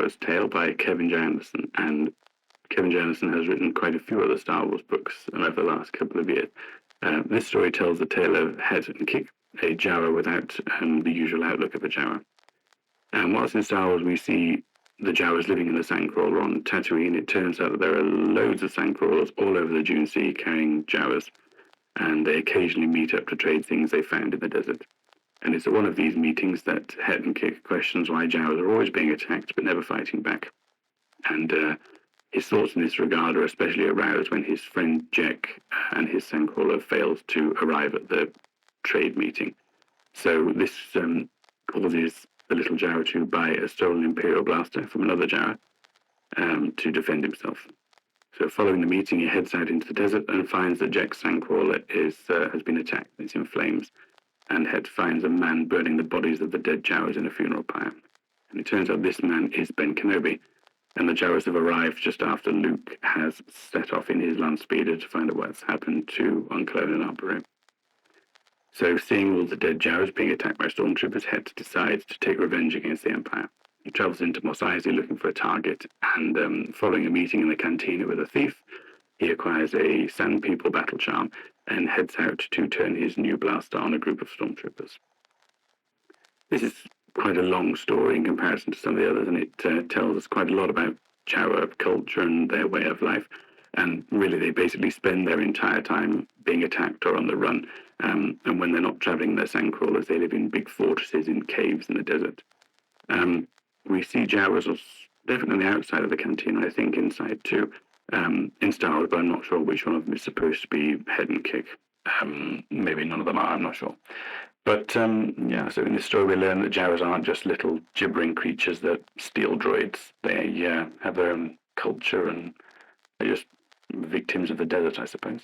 Jawa's Tale by Kevin J. Anderson, and Kevin J. Anderson has written quite a few other Star Wars books over the last couple of years. This story tells the tale of Het and Kick, a Jawa without the usual outlook of a Jawa. And whilst in Star Wars we see the Jawas living in the sandcrawler on Tatooine, it turns out that there are loads of sandcrawlers all over the Dune Sea carrying Jawas, and they occasionally meet up to trade things they found in the desert. And it's at one of these meetings that Het and Kick questions why Jawas are always being attacked but never fighting back. And his thoughts in this regard are especially aroused when his friend Jack and his sandcrawler fails to arrive at the trade meeting. So this causes the little Jawa to buy a stolen Imperial blaster from another Jawa to defend himself. So following the meeting, he heads out into the desert and finds that Jack's sandcrawler has been attacked. It's in flames. And Het finds a man burning the bodies of the dead Jawas in a funeral pyre. And it turns out this man is Ben Kenobi, and the Jawas have arrived just after Luke has set off in his land speeder to find out what's happened to Unclone and Arboreal. So seeing all the dead Jawas being attacked by stormtroopers, Het decides to take revenge against the Empire. He travels into Mos Eisley looking for a target, and following a meeting in the cantina with a thief, he acquires a Sand People battle charm and heads out to turn his new blaster on a group of stormtroopers. This is quite a long story in comparison to some of the others, and it tells us quite a lot about Jawa culture and their way of life. And really, they basically spend their entire time being attacked or on the run. And when they're not traveling their sandcrawlers, they live in big fortresses in caves in the desert. We see Jawas definitely outside of the cantina, I think inside too, in Star Wars, but I'm not sure which one of them is supposed to be Het and Kick. Maybe none of them are, I'm not sure. But so in this story we learn that Jawas aren't just little gibbering creatures that steal droids. They have their own culture, and they're just victims of the desert, I suppose.